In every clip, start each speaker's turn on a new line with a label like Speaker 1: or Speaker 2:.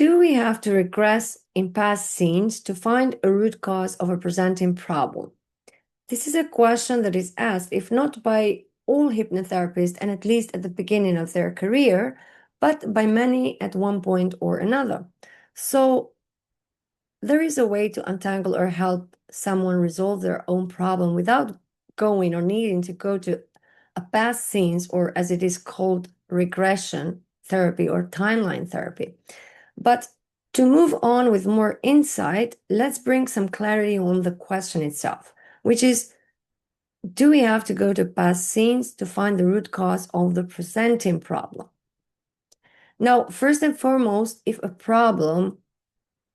Speaker 1: Do we have to regress in past scenes to find a root cause of a presenting problem? This is a question that is asked, if not by all hypnotherapists and at least at the beginning of their career, but by many at one point or another. So there is a way to untangle or help someone resolve their own problem without going or needing to go to a past scenes, or as it is called, regression therapy or timeline therapy. But to move on with more insight, let's bring some clarity on the question itself, which is, do we have to go to past scenes to find the root cause of the presenting problem? Now, first and foremost, if a problem,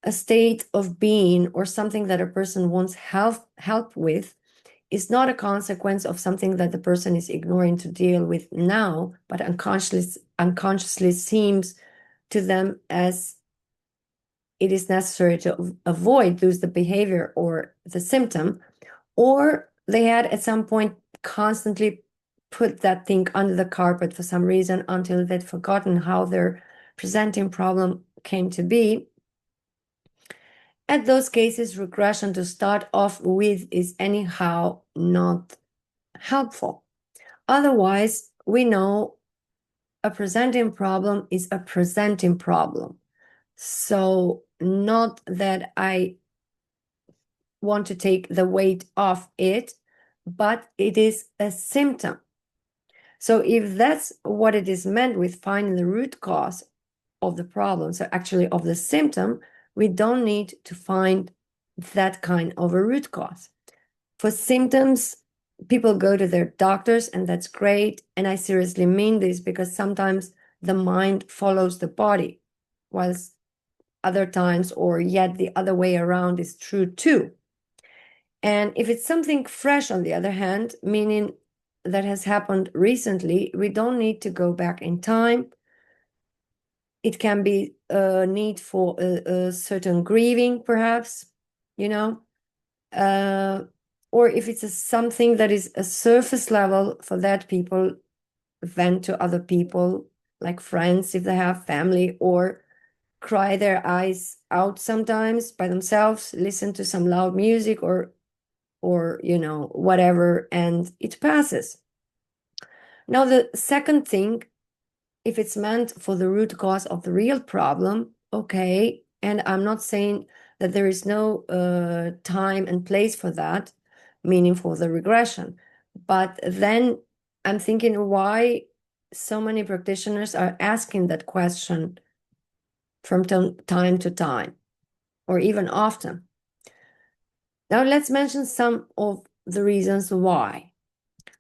Speaker 1: a state of being, or something that a person wants help with is not a consequence of something that the person is ignoring to deal with now, but unconsciously seems to them as it is necessary to avoid lose the behavior or the symptom, or they had at some point constantly put that thing under the carpet for some reason until they'd forgotten how their presenting problem came to be. At those cases, regression to start off with is anyhow not helpful. Otherwise, we know a presenting problem is a presenting problem. So not that I want to take the weight off it, but it is a symptom. So if that's what it is meant with finding the root cause of the problem, so actually of the symptom, we don't need to find that kind of a root cause. For symptoms, people go to their doctors, and that's great. And I seriously mean this, because sometimes the mind follows the body, whilst other times, or yet the other way around, is true too. And if it's something fresh, on the other hand, meaning that has happened recently, we don't need to go back in time. It can be a need for a certain grieving, perhaps, you know, or if it's something that is a surface level, for that people vent to other people, like friends if they have family, or cry their eyes out sometimes by themselves, listen to some loud music, or whatever, and it passes. Now, the second thing, if it's meant for the root cause of the real problem, okay, and I'm not saying that there is no time and place for that, meaning for the regression, but then I'm thinking why so many practitioners are asking that question from time to time, or even often. Now, let's mention some of the reasons why.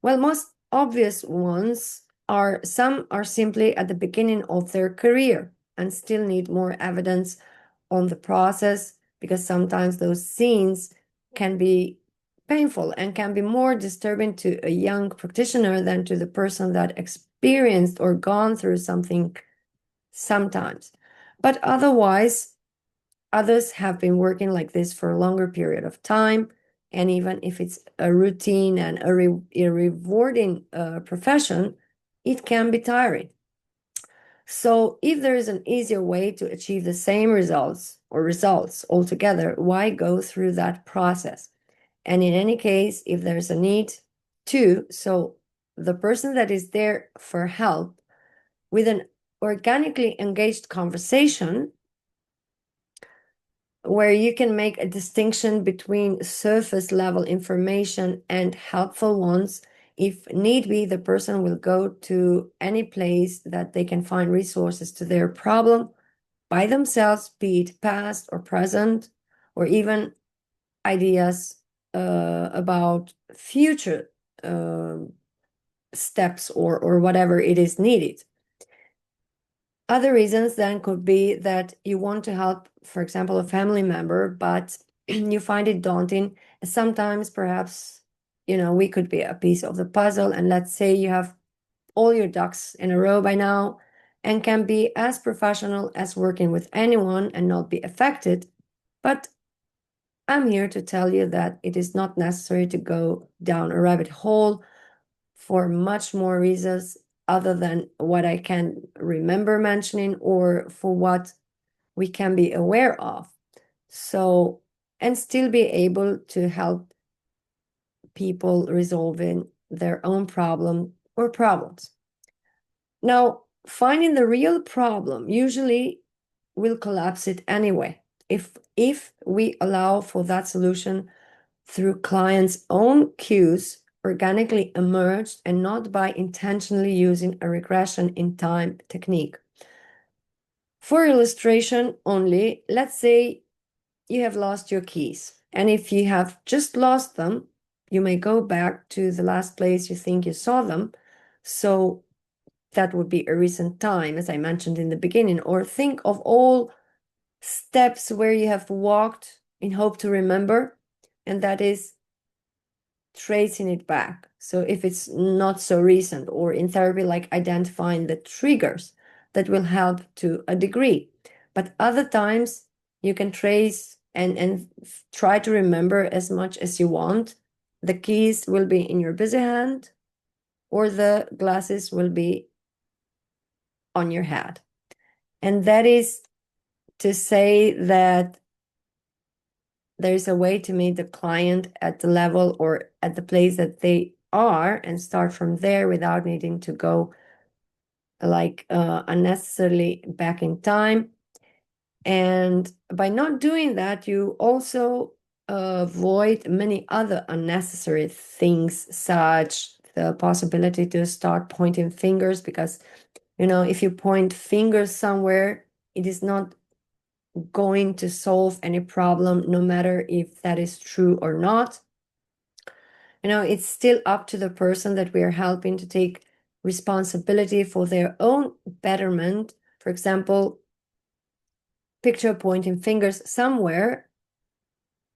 Speaker 1: Well, most obvious ones are, some are simply at the beginning of their career and still need more evidence on the process, because sometimes those scenes can be painful and can be more disturbing to a young practitioner than to the person that experienced or gone through something sometimes. But otherwise, others have been working like this for a longer period of time. And even if it's a routine and a rewarding profession, it can be tiring. So if there is an easier way to achieve the same results or results altogether, why go through that process? And in any case, if there's a need to, so the person that is there for help with an organically engaged conversation, where you can make a distinction between surface level information and helpful ones. If need be, the person will go to any place that they can find resources to their problem by themselves, be it past or present, or even ideas about future steps, or whatever it is needed. Other reasons then could be that you want to help, for example, a family member, but you find it daunting. Sometimes perhaps, we could be a piece of the puzzle, and let's say you have all your ducks in a row by now and can be as professional as working with anyone and not be affected. But I'm here to tell you that it is not necessary to go down a rabbit hole for much more reasons other than what I can remember mentioning, or for what we can be aware of. So, and still be able to help people resolving their own problem or problems. Now, finding the real problem usually will collapse it anyway. If we allow for that solution through clients' own cues, organically emerged, and not by intentionally using a regression in time technique. For illustration only, let's say you have lost your keys. And if you have just lost them, you may go back to the last place you think you saw them. So that would be a recent time, as I mentioned in the beginning, or think of all steps where you have walked in hope to remember, and that is tracing it back. So if it's not so recent, or in therapy, like identifying the triggers, that will help to a degree. But other times you can trace and try to remember as much as you want. The keys will be in your busy hand, or the glasses will be on your head. And that is to say that there's a way to meet the client at the level or at the place that they are and start from there without needing to go like unnecessarily back in time. And by not doing that, you also avoid many other unnecessary things, such the possibility to start pointing fingers, because, you know, if you point fingers somewhere, it is not going to solve any problem, no matter if that is true or not. You know, it's still up to the person that we are helping to take responsibility for their own betterment. For example, picture pointing fingers somewhere,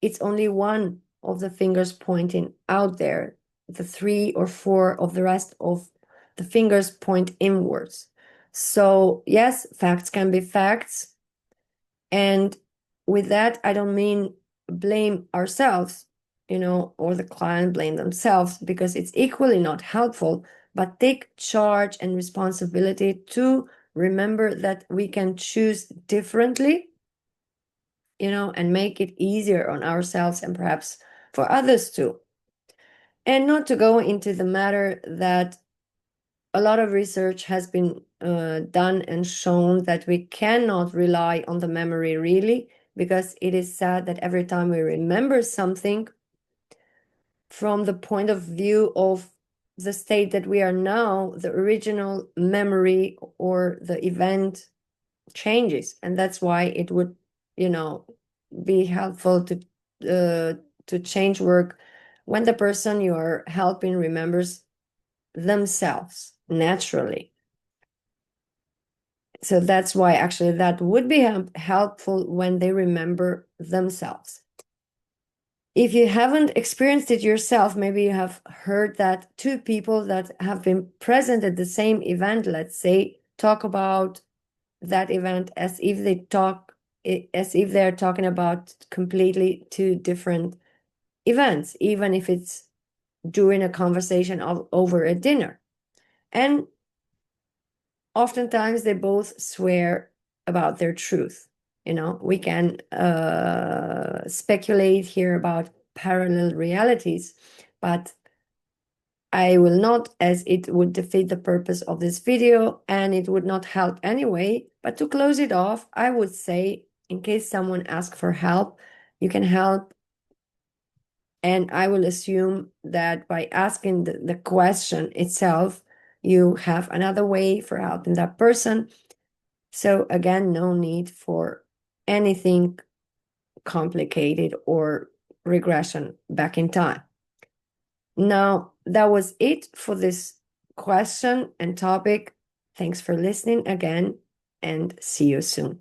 Speaker 1: it's only one of the fingers pointing out there. The 3 or 4 of the rest of the fingers point inwards. So yes, facts can be facts. And with that, I don't mean blame ourselves, you know, or the client blame themselves, because it's equally not helpful, but take charge and responsibility to remember that we can choose differently, you know, and make it easier on ourselves and perhaps for others too. And not to go into the matter that a lot of research has been done and shown that we cannot rely on the memory really, because it is said that every time we remember something, from the point of view of the state that we are now, the original memory or the event changes. And that's why it would, you know, be helpful to change work when the person you are helping remembers themselves naturally. So that's why actually that would be helpful when they remember themselves. If you haven't experienced it yourself, maybe you have heard that 2 people that have been present at the same event, let's say, talk about that event as if they're talking about completely 2 different events, even if it's during a conversation over a dinner. And oftentimes they both swear about their truth. You know, we can speculate here about parallel realities, but I will not, as it would defeat the purpose of this video and it would not help anyway. But to close it off, I would say, in case someone asks for help, you can help. And I will assume that by asking the question itself, you have another way for helping that person. So again, no need for anything complicated or regression back in time. Now, that was it for this question and topic. Thanks for listening again, and see you soon.